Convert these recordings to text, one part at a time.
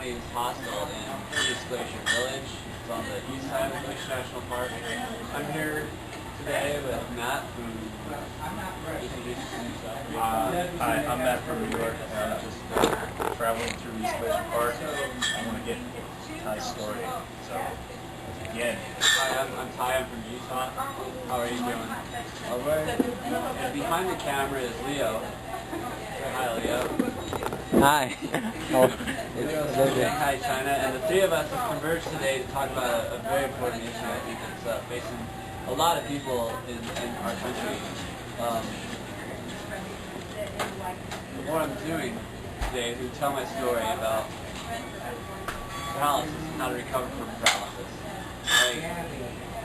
Brownies Hostel in East Glacier Village. It's on the east side of Glacier National Park. I'm here today with Matt from Hi, I'm Matt from New York, and I'm just traveling through East Glacier Park. I want to get Ty's story. So, again. Hi, I'm Ty. I'm from Utah. How are you doing? Alright. And behind the camera is Leo. Say hi, Leo. Hi. Shanghai, China, and the three of us have converged today to talk about a very important issue. I think that's facing a lot of people in our country. What I'm doing today is to tell my story about paralysis and how to recover from paralysis.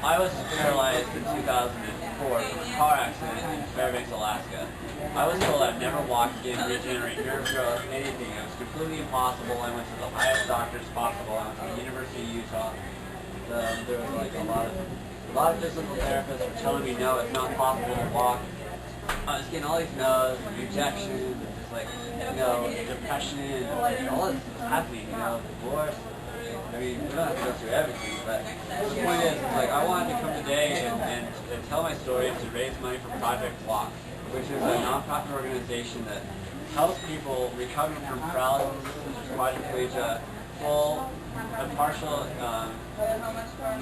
I was paralyzed in 2004 from a car accident in Fairbanks, Alaska. I was told I'd never walk again, regenerate, nerve growth, anything. It was completely impossible. I went to the highest doctors possible. I went to the University of Utah. There was like a lot of physical therapists were telling me no, it's not possible to walk. I was getting all these no's, rejections, and just like, depression, and all this was happening, divorce. I mean, we don't have to go through everything, but the point is, like, I wanted to come today and tell my story to raise money for Project Walk, which is a nonprofit organization that helps people recover from paralysis, quadriplegia, full and partial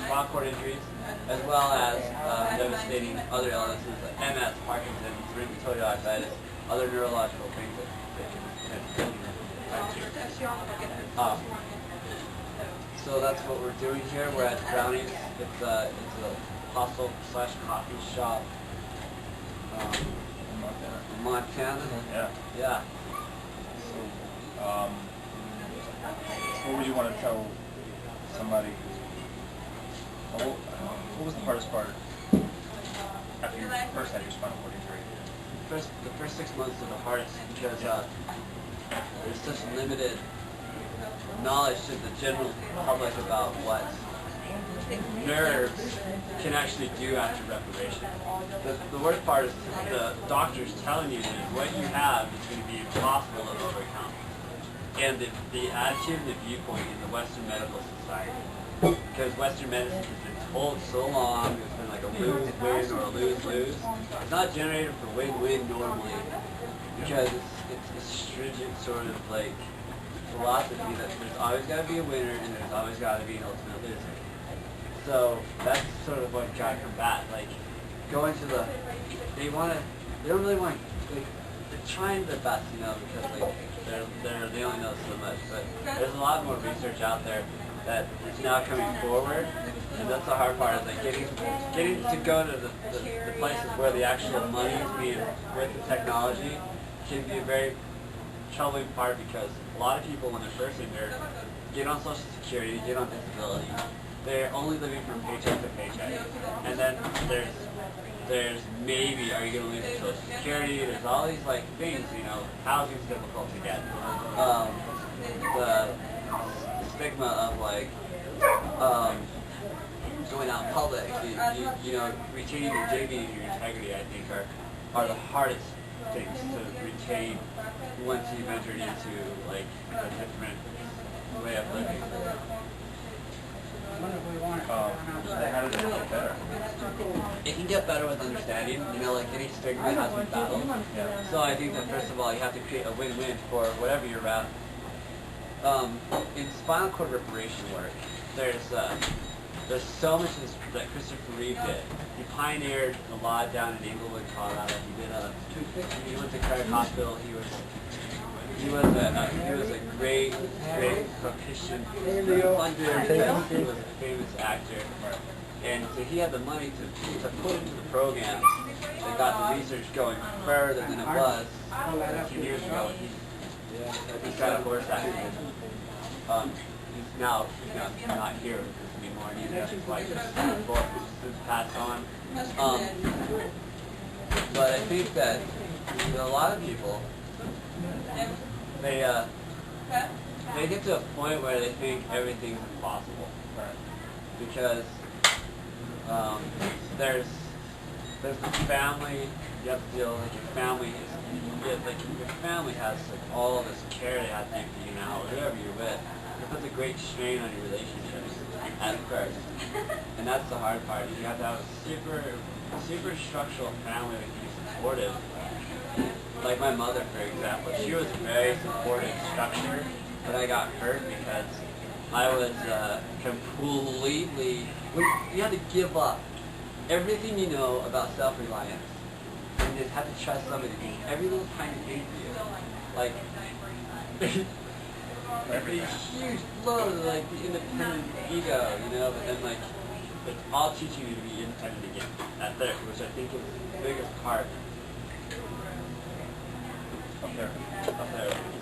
spinal cord injuries, as well as devastating other illnesses like MS, Parkinson's, rheumatoid arthritis, other neurological things that can so that's what we're doing here. We're at Brownies. It's a hostel / coffee shop in Montana. Yeah. So, what would you want to tell somebody? What was the hardest part after you first had your spinal cord injury? the first 6 months are the hardest because there's such limited knowledge to the general public about what nerves can actually do after reparation. The worst part is the doctors telling you that what you have is going to be impossible to overcome. And the attitude and the viewpoint in the Western medical society. Because Western medicine has been told so long, it's been like a lose-win or a lose-lose. It's not generated for win-win normally. Because it's a stringent sort of like philosophy that there's always got to be a winner and there's always got to be an ultimate loser. So that's sort of what you got to combat. Like going to they don't really want they're trying their best, because like they only know so much. But there's a lot more research out there that is now coming forward, and that's the hard part. Is like getting to go to the places where the actual money is being with the technology can be a very troubling part because a lot of people when they're first injured get on Social Security, get on disability. They're only living from paycheck to paycheck. And then there's maybe, are you going to lose your Social Security? There's all these like things, housing's difficult to get. The stigma of like going out in public, retaining your dignity and your integrity, I think, are the hardest things to retain once you've entered into like a different way of living. How does it get better? It can get better with understanding, like any stigma has been battled. Yeah. So I think that first of all you have to create a win-win for whatever you're at. In spinal cord reparation work, there's so much that Christopher Reeve did. He pioneered a lot down in Englewood, Colorado. He went to Craig Hospital. He was a great proficient funder. He was a famous actor, and so he had the money to put into the program that got the research going further than it was a few years ago. He's got a horse accident. He's now not here anymore. He's like since passed on. But I think that a lot of people they get to a point where they think everything's impossible, because there's the family. You have to deal like your family is your family has like all this care they have to give you now, or whoever you're with. it puts a great strain on your relationships at first. And that's the hard part. You have to have a super structural family that can be supportive. Like my mother, for example, she was very supportive, structured, but I got hurt because I was completely, you had to give up everything you know about self-reliance. And you just have to trust somebody to do every little tiny thing for you. Like, every huge blow to like the independent ego, you know, but then like, it's all teaching you to be independent again at therapy, which I think is the biggest part. Up there is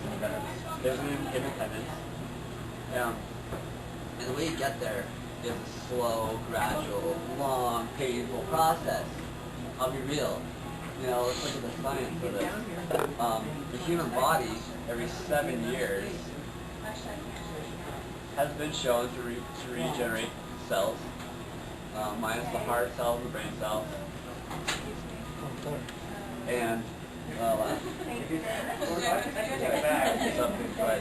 independence. There's an independence. And the way you get there is a slow, gradual, long, painful process. I'll be real. You know, let's look at the science of this. The human body, every 7 years, has been shown to regenerate cells, minus the heart cells and the brain cells. And something, but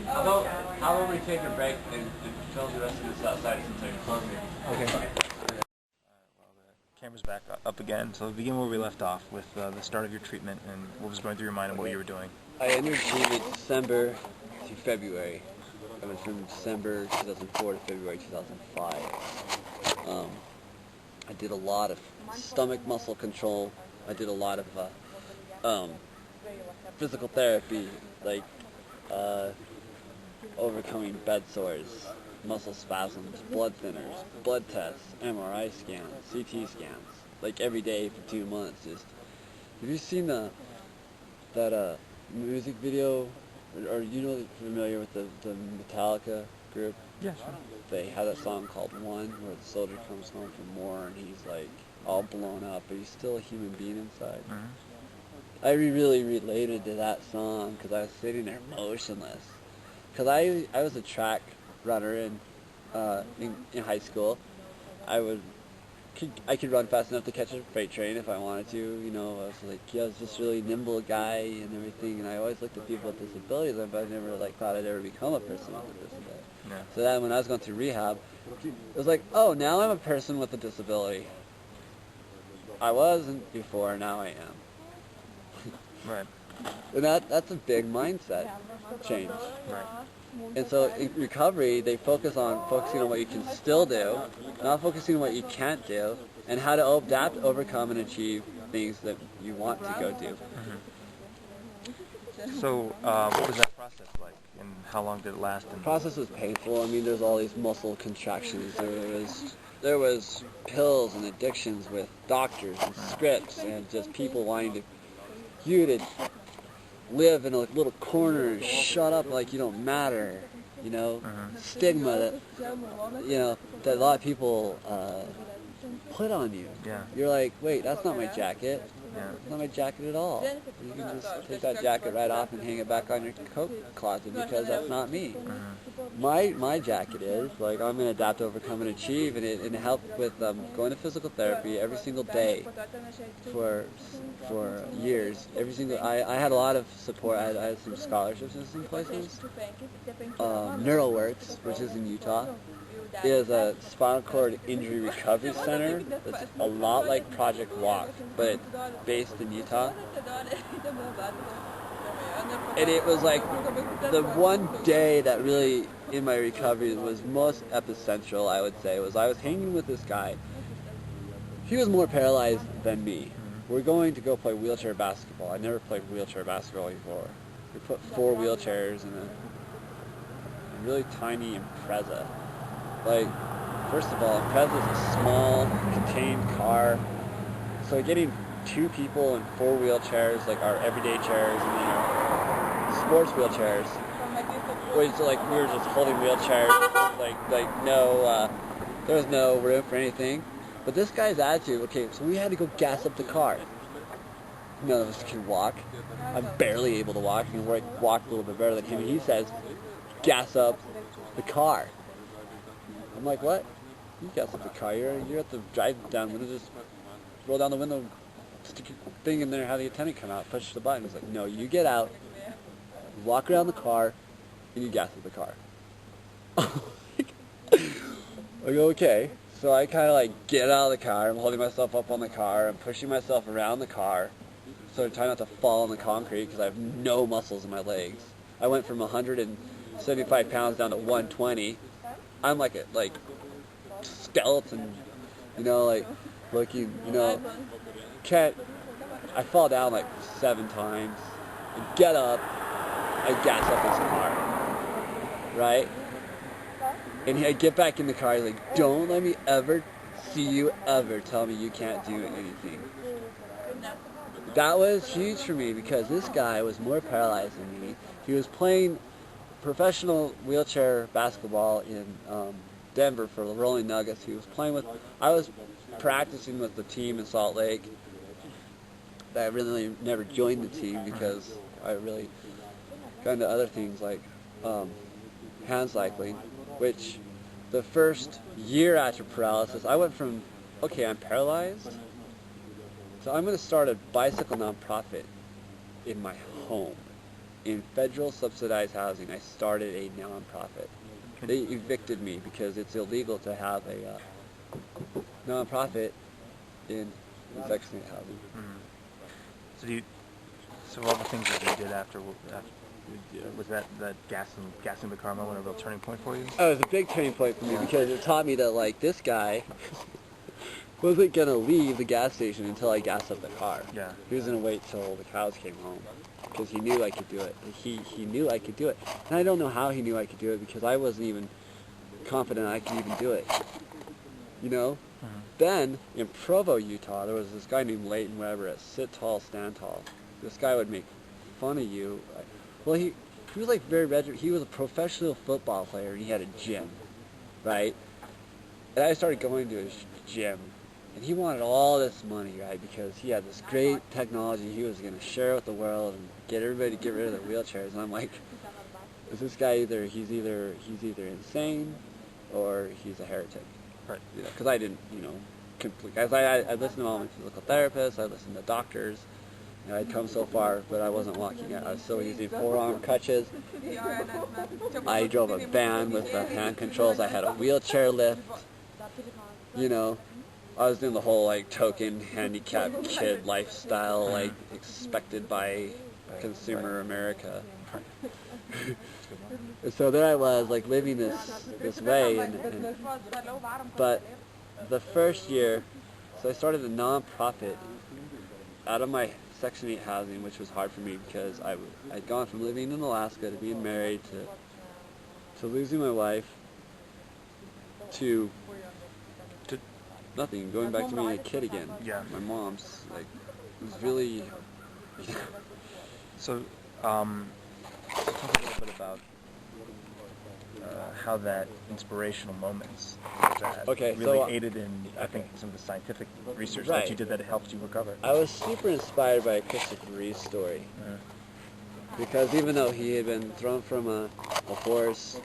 how about we take a break and film the rest of this outside since they're closing? Okay. Camera's back up again, so begin where we left off with the start of your treatment and what was going through your mind and what you were doing. I entered treatment December to February. I went from December 2004 to February 2005. I did a lot of stomach muscle control. I did a lot of physical therapy, like overcoming bed sores, muscle spasms, blood thinners, blood tests, MRI scans, CT scans, like every day for 2 months. Just, have you seen that music video, or you know, familiar with the Metallica group? Yeah, sure. They had a song called One, where the soldier comes home from war and he's like all blown up, but he's still a human being inside. I really related to that song because I was sitting there motionless. Because I was a track runner in high school. I could run fast enough to catch a freight train if I wanted to. You know, I was like, I was just really nimble guy and everything. And I always looked at people with disabilities, but I never like thought I'd ever become a person with a disability. Yeah. So then when I was going through rehab, it was like, oh, now I'm a person with a disability. I wasn't before, now I am. Right. And that's a big mindset change. Right. And so in recovery, they focusing on what you can still do, not focusing on what you can't do, and how to adapt, overcome, and achieve things that you want to go do. So what was that process like, and how long did it last? The process was painful. I mean, there's all these muscle contractions. There was pills and addictions with doctors and scripts, and just people wanting you to live in a little corner and shut up like you don't matter, you know, stigma that, you know, that a lot of people put on you. Yeah. You're like, wait, that's not my jacket. Yeah. It's not my jacket at all. You can just take that jacket right off and hang it back on your coat closet because that's not me. My jacket is, like, I'm going to adapt, overcome, and achieve, and it helped with going to physical therapy every single day for years. I had a lot of support. I had some scholarships in some places. NeuroWorks, which is in Utah, is a spinal cord injury recovery center that's a lot like Project Walk, but based in Utah. And it was like the one day that really in my recovery was most epicentral, I would say, was I was hanging with this guy. He was more paralyzed than me. We're going to go play wheelchair basketball. I never played wheelchair basketball before. We put 4 wheelchairs in a really tiny Impreza. Like, first of all, Impreza is a small, contained car. So getting 2 people in 4 wheelchairs, like our everyday chairs, and then our sports wheelchairs, was like we were just holding wheelchairs, like no, there was no room for anything. But this guy's attitude, okay, so we had to go gas up the car. None of us can walk. I'm barely able to walk. I can walk a little bit better than him. And he says, gas up the car. I'm like, what? You gas up the car. You're at the drive-down window. Just roll down the window, stick your thing in there, have the attendant come out, push the button. He's like, no, you get out, walk around the car, and you gas up the car. I go, okay. So I kind of like get out of the car. I'm holding myself up on the car. I'm pushing myself around the car. So I'm trying not to fall on the concrete because I have no muscles in my legs. I went from 175 pounds down to 120. I'm like a skeleton, like looking, can't. I fall down like 7 times. I get up. I gas up his car. Right? And I get back in the car, he's like, don't let me ever see you ever tell me you can't do anything. That was huge for me because this guy was more paralyzed than me. He was playing professional wheelchair basketball in Denver for the Rolling Nuggets. I was practicing with the team in Salt Lake. I really never joined the team because I really got into other things like hand cycling. Which the first year after paralysis, I went from, okay, I'm paralyzed, so I'm going to start a bicycle nonprofit in my home. In federal subsidized housing, I started a nonprofit. They evicted me because it's illegal to have a nonprofit in Section 8 housing. Mm-hmm. So all the things that you did after was that gassing the car moment a real turning point for you? Oh, it was a big turning point for me because it taught me that like this guy wasn't gonna leave the gas station until I gassed up the car. Yeah. He was gonna wait till the cows came home because he knew I could do it. He knew I could do it, and I don't know how he knew I could do it because I wasn't even confident I could even do it. Mm-hmm. Then in Provo, Utah, there was this guy named Leighton Weber at Sit Tall, Stand Tall. This guy would make fun of you. Well, he was like very regimented. He was a professional football player, and he had a gym, right? And I started going to his gym, and he wanted all this money, right? Because he had this great technology he was going to share with the world and get everybody to get rid of their wheelchairs. And I'm like, is this guy he's either insane or he's a heretic? Right. Because I didn't, complete. I listened to all my physical therapists. I listened to doctors. I'd come so far, but I wasn't walking. I was still using forearm crutches. I drove a van with the hand controls. I had a wheelchair lift. I was doing the whole token handicapped kid lifestyle expected by consumer America. So there I was living this way, but the first year, so I started a non-profit out of my Section 8 housing, which was hard for me because I'd gone from living in Alaska to being married to losing my wife to nothing, going back to being a kid again. Yeah. My mom's it was really. So, talk a little bit about how that inspirational moments that really aided in, I think, some of the scientific research that you did that helped you recover. I was super inspired by Christopher Reeve's story. Because even though he had been thrown from a horse,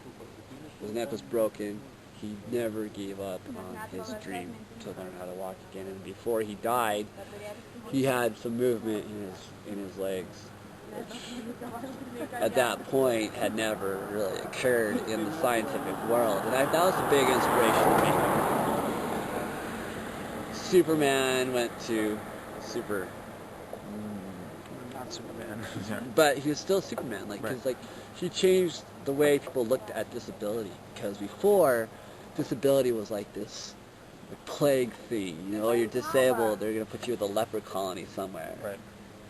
his neck was broken, he never gave up on his dream to learn how to walk again. And before he died, he had some movement in his legs, which at that point had never really occurred in the scientific world. And that was a big inspiration for me. Superman went to not Superman. But he was still Superman. He changed the way people looked at disability. Because before, disability was like this plague thing. You're disabled, they're going to put you in a leper colony somewhere. Right.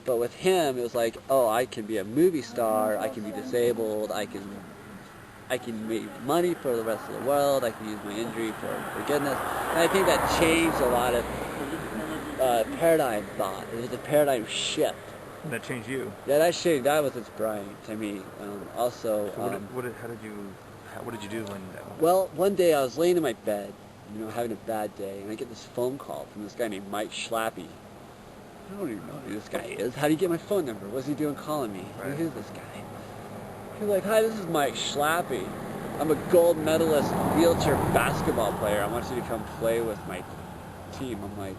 But with him, it was like, oh, I can be a movie star, I can be disabled, I can make money for the rest of the world, I can use my injury for forgiveness. And I think that changed a lot of paradigm thought. It was a paradigm shift. And that changed you? Yeah, that was inspiring to me. Also, so what did you do when? Well, one day I was laying in my bed, having a bad day, and I get this phone call from this guy named Mike Schlappe. I don't even know who this guy is. How do you get my phone number? What's he doing calling me? Right. Who is this guy? He's like, hi, this is Mike Schlappe. I'm a gold medalist wheelchair basketball player. I want you to come play with my team. I'm like,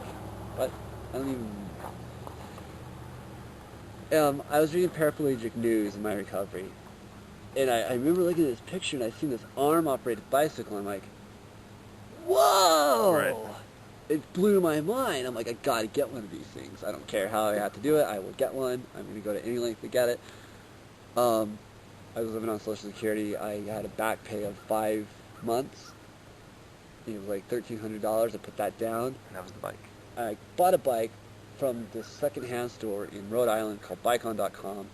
what? I don't even... I was reading paraplegic news in my recovery, And I remember looking at this picture and I seen this arm-operated bicycle. I'm like, whoa! Right. It blew my mind. I'm like, I gotta get one of these things. I don't care how I have to do it. I will get one. I'm gonna go to any length to get it. I was living on Social Security. I had a back pay of 5 months. It was like $1,300. I put that down. And that was the bike. I bought a bike from this secondhand store in Rhode Island called Bikeon.com.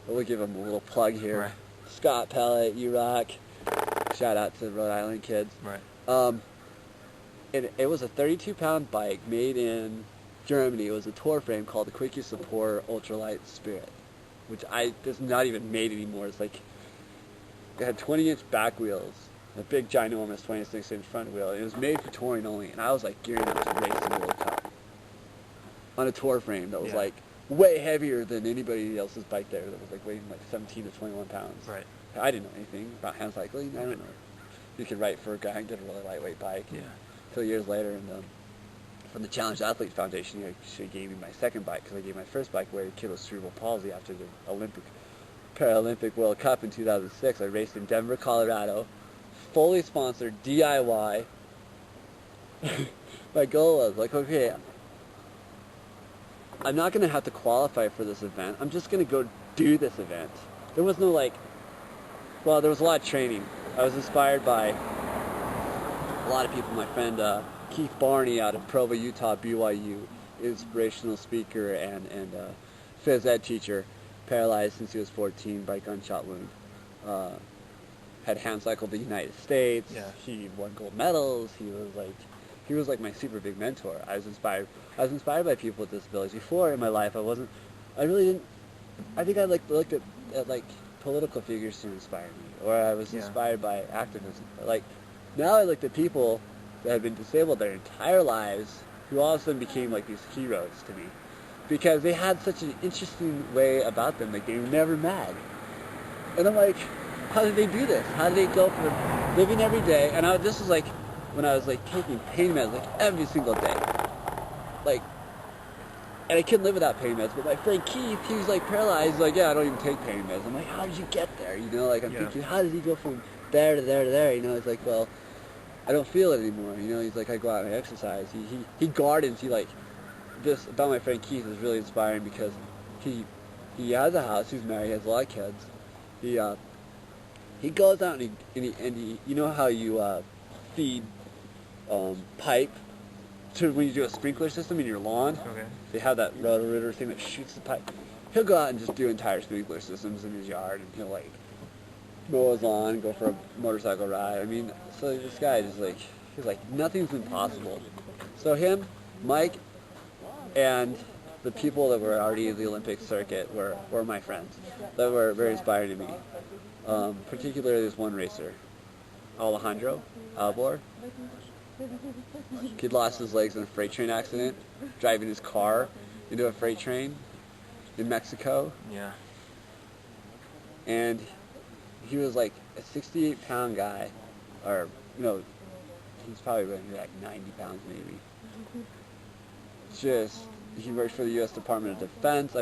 We'll give them a little plug here. Right. Scott Pellet, U-Rock. Shout out to the Rhode Island kids. Right. It was a 32-pound bike made in Germany. It was a tour frame called the Quickie Support Ultralight Spirit, which it's not even made anymore. It's like, it had 20-inch back wheels, a big ginormous 26-inch front wheel. It was made for touring only, and I was like gearing up to race the World Cup on a tour frame that was like way heavier than anybody else's bike there. That was like weighing like 17 to 21 pounds. Right. I didn't know anything about hand cycling. I don't know. You could write for a guy and get a really lightweight bike. Yeah. Until years later, and from the Challenged Athletes Foundation, she gave me my second bike because I gave my first bike away to a kid with cerebral palsy after the Paralympic World Cup in 2006. I raced in Denver, Colorado, fully sponsored, DIY. My goal was like, okay, I'm not going to have to qualify for this event. I'm just going to go do this event. There was no there was a lot of training. I was inspired by a lot of people. My friend Keith Barney out of Provo, Utah, BYU, inspirational speaker and phys ed teacher, paralyzed since he was 14 by gunshot wound. Had hand cycled the United States. Yeah. He won gold medals. He was like my super big mentor. I was inspired by people with disabilities. Before in my life, I think I looked at political figures to inspire me, or I was inspired by activism. Now I looked at people that had been disabled their entire lives, who all of a sudden became like these heroes to me, because they had such an interesting way about them. Like, they were never mad, and I'm like, how did they do this? How did they go from living every day? And this was like when I was like taking pain meds like every single day, and I couldn't live without pain meds. But my friend Keith, he was like paralyzed. He's like, yeah, I don't even take pain meds. I'm like, how did you get there? I'm thinking, how did he go from there to there to there? It's like, well, I don't feel it anymore. He's like, I go out and I exercise. He gardens. This about my friend Keith is really inspiring because he has a house. He's married. He has a lot of kids. He goes out and he you know how you feed pipe to when you do a sprinkler system in your lawn? Okay. They have that rotor thing that shoots the pipe. He'll go out and just do entire sprinkler systems in his yard, and he'll mow his lawn, go for a motorcycle ride. So this guy he's like, nothing's impossible. So him, Mike, and the people that were already in the Olympic circuit were my friends. That were very inspiring to me. Particularly this one racer, Alejandro Albor. Kid lost his legs in a freight train accident, driving his car into a freight train in Mexico. Yeah. And he was like a 68-pound guy, or he's probably running like 90 pounds maybe. He worked for the U.S. Department of Defense.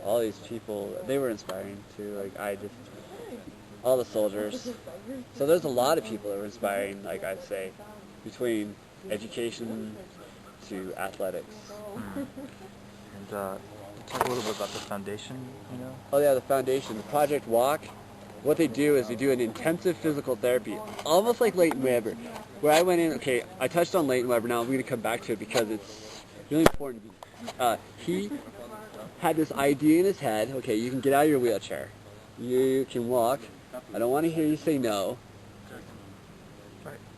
All these people, they were inspiring too. All the soldiers. So there's a lot of people that were inspiring, I'd say, between education to athletics. And talk a little bit about the foundation, Oh yeah, the foundation, the Project Walk. What they do is they do an intensive physical therapy, almost like Leighton Weber, where I went in. Okay, I touched on Leighton Weber. Now I'm going to come back to it because it's really important to me. He had this idea in his head. Okay, you can get out of your wheelchair. You can walk. I don't want to hear you say no.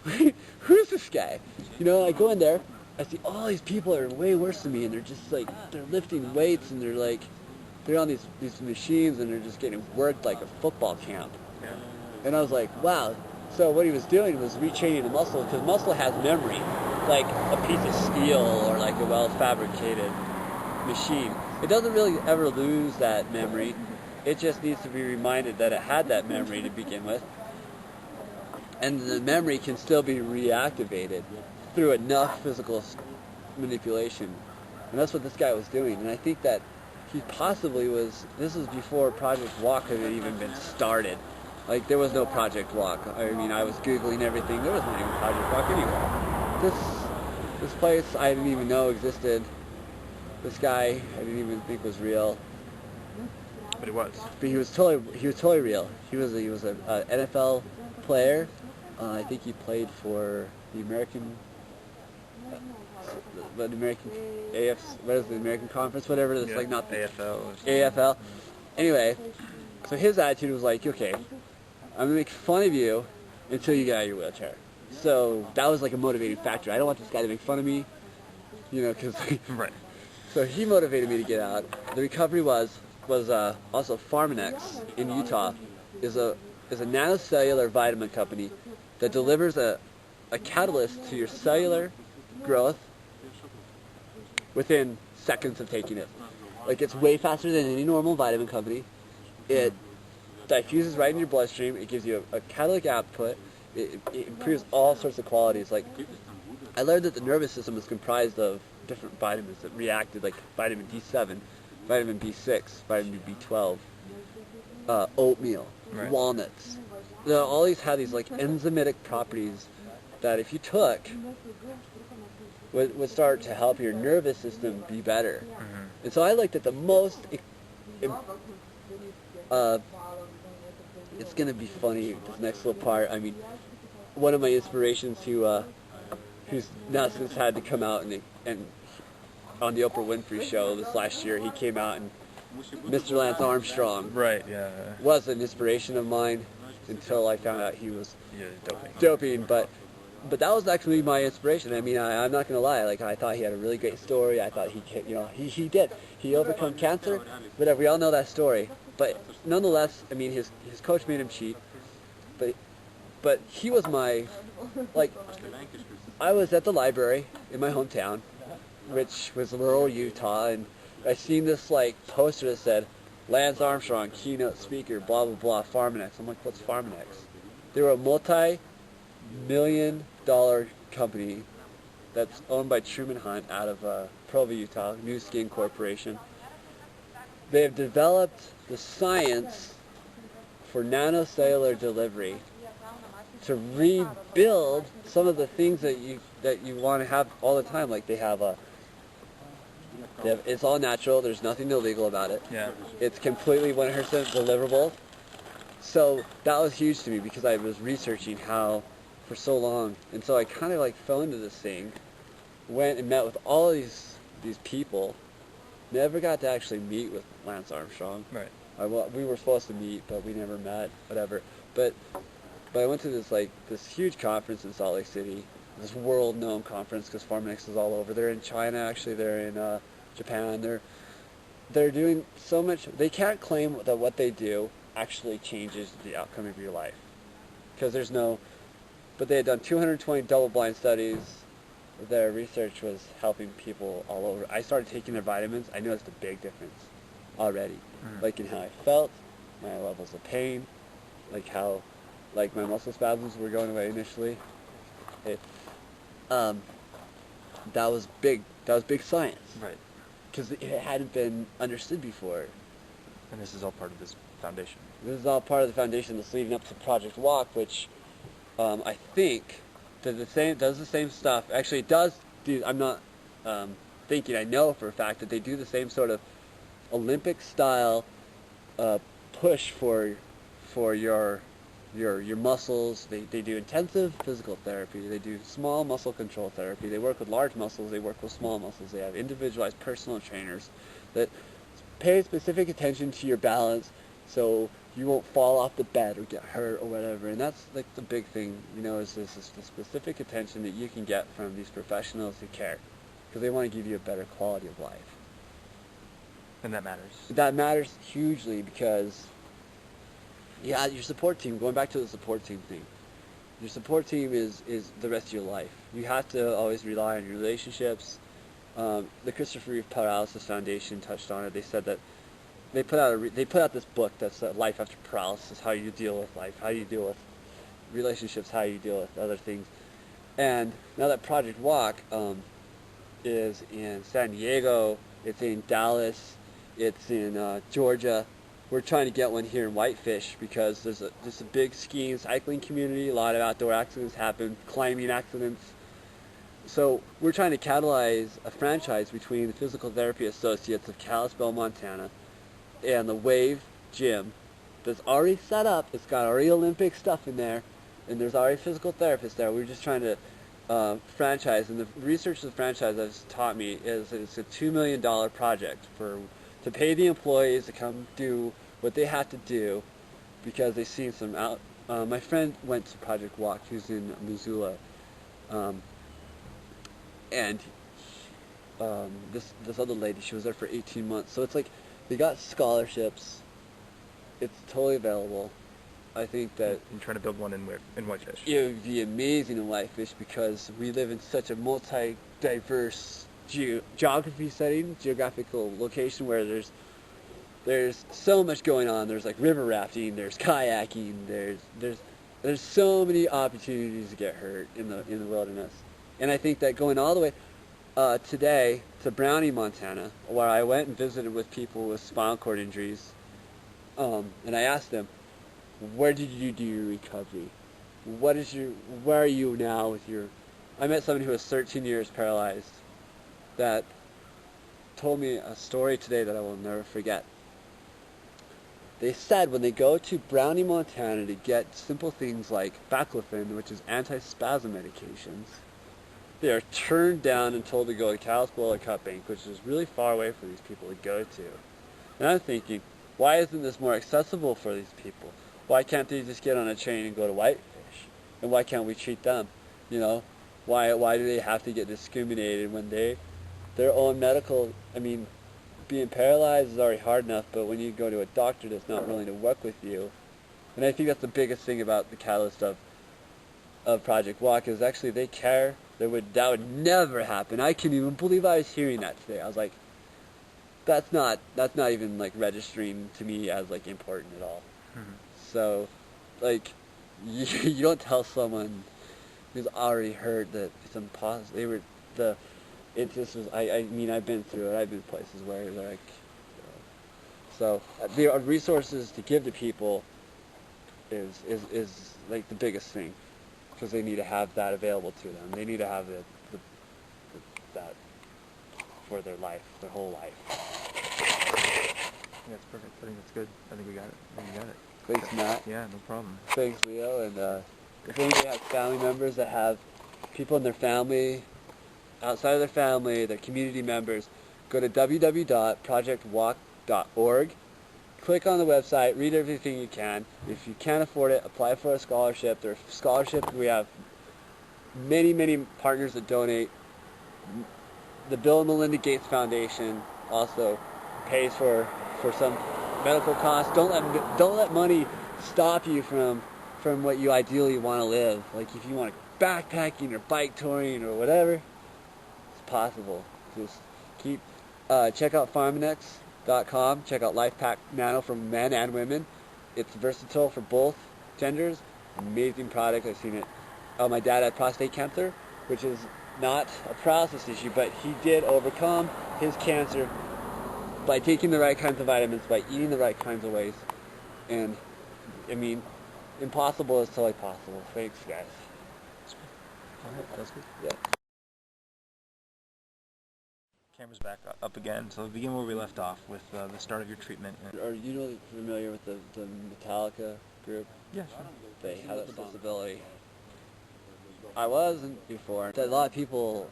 Right. Who's this guy? I go in there, I see all these people that are way worse than me, and they're just they're lifting weights, and they're on these machines, and they're just getting worked like a football camp. Yeah. And I was like, wow. So what he was doing was retraining the muscle, because muscle has memory, like a piece of steel or like a well-fabricated machine. It doesn't really ever lose that memory. It just needs to be reminded that it had that memory to begin with. And the memory can still be reactivated through enough physical manipulation. And that's what this guy was doing. And I think that he possibly was. This was before Project Walk had even been started. Like, there was no Project Walk. I mean, I was Googling everything. There wasn't even Project Walk anywhere. This place I didn't even know existed. This guy I didn't even think was real. But he was. But he was totally real. He was a NFL player. I think he played for the American AFC, what is the American Conference, whatever. It's like not the AFL. AFL. Anyway, so his attitude was like, okay, I'm gonna make fun of you until you get out of your wheelchair. So that was like a motivating factor. I don't want this guy to make fun of me, because Right. so he motivated me to get out. The recovery was also Pharmanex in Utah is a nanocellular vitamin company that delivers a catalyst to your cellular growth within seconds of taking it. Like, it's way faster than any normal vitamin company. It diffuses right in your bloodstream. It gives you a catalytic output. It improves all sorts of qualities. Like, I learned that the nervous system is comprised of different vitamins that reacted, like vitamin D7, vitamin B6, vitamin B12, oatmeal, Right. walnuts. All these have these like enzymatic properties that if you took would start to help your nervous system be better. Mm-hmm. And so I looked at the most it's gonna be funny, this next little part. I mean, one of my inspirations who's now since had to come out and on the Oprah Winfrey show this last year, he came out, and Mr. Lance Armstrong Right, yeah. was an inspiration of mine until I found out he was Yeah, doping. But that was actually my inspiration. I mean, I'm not gonna lie. Like, I thought he had a really great story. I thought he did. He overcome cancer. Whatever. We all know that story. But nonetheless, I mean, his coach made him cheat. But he was my, like, I was at the library in my hometown, which was rural Utah, and I seen this like poster that said Lance Armstrong, keynote speaker, blah blah blah, Pharmanex. I'm like, what's Pharmanex? They were a multi-million-dollar company that's owned by Truman Hunt out of Provo, Utah, New Skin Corporation. They have developed the science for nanocellular delivery to rebuild some of the things that you want to have all the time. Like, they have it's all natural. There's nothing illegal about it. Yeah. It's completely 100% deliverable. So that was huge to me because I was researching how for so long, and so I kind of like fell into this thing, went and met with all these people. Never got to actually meet with Lance Armstrong. Right. We were supposed to meet, but we never met. Whatever. But I went to this huge conference in Salt Lake City, this world-known conference because Pharmanex is all over. They're in China, actually. They're in Japan. They're doing so much. They can't claim that what they do actually changes the outcome of your life because there's no. But they had done 220 double-blind studies. Their research was helping people all over. I started taking their vitamins. I noticed a big difference already, like in how I felt, my levels of pain, like how. Like, my muscle spasms were going away initially. That was big. That was big science. Right. Because it hadn't been understood before. And this is all part of this foundation. This is all part of the foundation that's leading up to Project Walk, which I think does the same stuff. Actually, it does do. I'm not thinking. I know for a fact that they do the same sort of Olympic-style push for your muscles. They do intensive physical therapy. They do small muscle control therapy. They work with large muscles. They work with small muscles. They have individualized personal trainers that pay specific attention to your balance so you won't fall off the bed or get hurt or whatever. And that's like the big thing, is the specific attention that you can get from these professionals who care because they want to give you a better quality of life. And that matters. That matters hugely because your support team, going back to the support team thing, your support team is the rest of your life. You have to always rely on your relationships. The Christopher Reeve Paralysis Foundation touched on it. They said that they put out this book that's Life After Paralysis, how you deal with life, how you deal with relationships, how you deal with other things. And now that Project Walk is in San Diego, it's in Dallas, It's in Georgia. We're trying to get one here in Whitefish because there's a big skiing cycling community. A lot of outdoor accidents happen, climbing accidents. So we're trying to catalyze a franchise between the Physical Therapy Associates of Kalispell, Montana, and the Wave Gym that's already set up. It's got already Olympic stuff in there, and there's already physical therapists there. We're just trying to franchise, and the research the franchise has taught me is that it's a $2 million project to pay the employees to come do what they have to do because they've seen some out. My friend went to Project Walk. He was in Missoula. And this other lady, she was there for 18 months. So it's like they got scholarships. It's totally available. I think that I'm trying to build one in Whitefish. it would be amazing in Whitefish because we live in such a multi-diverse geographical location where there's so much going on. There's like river rafting, there's kayaking, there's so many opportunities to get hurt in the wilderness. And I think that going all the way today to Browning, Montana, where I went and visited with people with spinal cord injuries, and I asked them, where did you do your recovery? Where are you now with your... I met someone who was 13 years paralyzed that told me a story today that I will never forget. They said when they go to Browning, Montana to get simple things like baclofen, which is anti-spasm medications, they are turned down and told to go to Kalispell or Cut Bank, which is really far away for these people to go to. And I'm thinking, why isn't this more accessible for these people? Why can't they just get on a train and go to Whitefish? And why can't we treat them? You know, why do they have to get discriminated when their own medical, I mean, being paralyzed is already hard enough, but when you go to a doctor that's not willing to work with you, and I think that's the biggest thing about the catalyst of Project Walk is actually they care. That would never happen. I can't even believe I was hearing that today. I was like, that's not even like registering to me as like important at all. Mm-hmm. So, like, you don't tell someone who's already hurt that it's impossible. It just was. I mean, I've been through it. I've been places where they're like, so the resources to give to people is like the biggest thing. Because they need to have that available to them. They need to have that for their life, their whole life. Yeah, it's perfect. I think that's good. I think we got it. Thanks, Matt. Yeah, no problem. Thanks, Leo. And if anybody has family members that have people in their family, outside of their family, their community members, go to www.projectwalk.org. Click on the website, read everything you can. If you can't afford it, apply for a scholarship. There are scholarships. We have many, many partners that donate. The Bill and Melinda Gates Foundation also pays for some medical costs. Don't let money stop you from what you ideally want to live. Like if you want backpacking or bike touring or whatever, it's possible. Just check out Pharmanex.com. Check out LifePak Nano for men and women. It's versatile for both genders. Amazing product. I've seen it. My dad had prostate cancer, which is not a paralysis issue, but he did overcome his cancer by taking the right kinds of vitamins, by eating the right kinds of ways. And, I mean, impossible is totally possible. Thanks, guys. All right, that's good. Yeah. Camera's back up again, so begin where we left off with the start of your treatment. Are you really familiar with the Metallica group? Yeah, sure. They have a disability. I wasn't before. A lot of people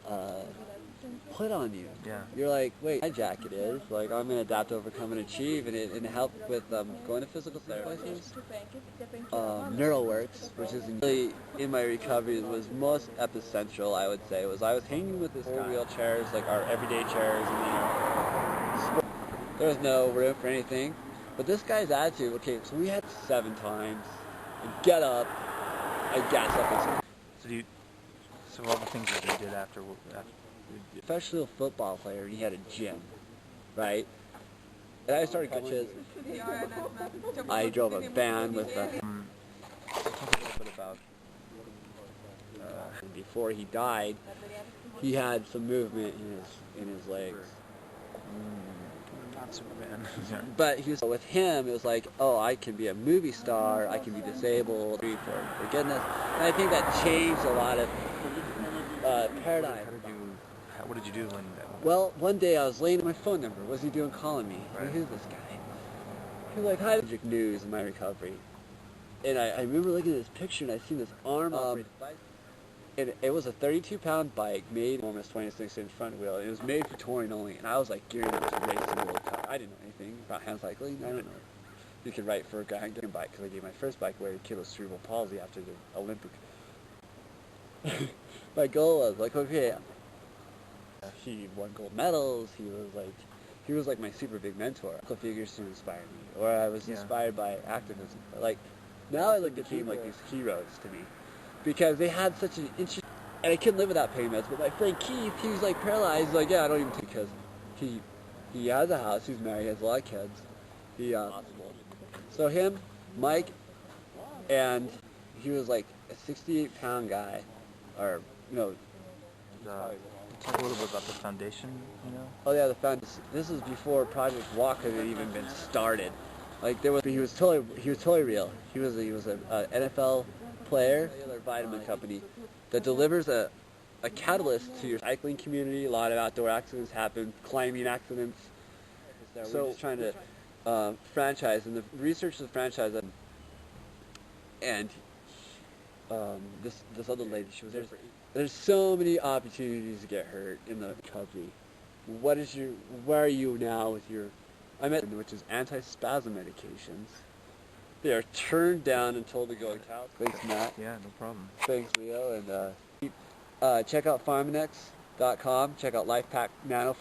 put on you. Yeah. You're like, wait, my jacket is. Like, I'm going to adapt, overcome, and achieve, and it helped with going to physical therapists. NeuroWorks, which is really in my recovery, was most epicentral, I would say. I was hanging with this four-wheel chairs, like our everyday chairs, and there was no room for anything. But this guy's attitude, okay, so we had 7 times, and get up, I gas up. So all the things that you did after professional football player, and he had a gym, right? And I started coaches. I drove a van with a... Talk a little bit about... before he died, he had some movement in his legs. not Superman. Yeah. But he was with him. It was like, oh, I can be a movie star. I can be disabled for goodness. And I think that changed a lot of paradigm. What did you do when? Well, one day I was laying my phone number. What's he doing calling me? Right. Who's this guy? He was like, hi, news in my recovery. And I remember looking at this picture and I seen this arm. And it was a 32-pound bike made almost 26-inch front wheel. It was made for touring only. And I was like gearing up to race the World Cup. I didn't know anything about hand cycling. I don't know. You could write for a guy getting a bike because I gave my first bike away to a kid with cerebral palsy after the Olympic. My goal was like, okay, he won gold medals. He was like my super big mentor. Figures to inspire me, or I was inspired by activism. But like now I look at them like these heroes to me, because they had such an interesting. And I couldn't live without pain meds. But my friend Keith, he was like paralyzed. He's like, yeah, I don't even think, because he has a house. He's married. He has a lot of kids. So him, Mike, and he was like a 68-pound guy, or Talk a little bit about the foundation, Oh yeah, the foundation. This is before Project Walk had even been started. Like he was totally real. He was a NFL player, a vitamin company that delivers a catalyst to your cycling community. A lot of outdoor accidents happen, climbing accidents. So we're just trying to franchise, and the research of the franchise, and this other lady, she was there. There's so many opportunities to get hurt in the recovery. Where are you now with your, which is anti-spasm medications. They are turned down and told to go to Cal. Thanks, Matt. Yeah, no problem. Thanks, Leo. And check out Pharmanex.com. Check out LifePak Nano.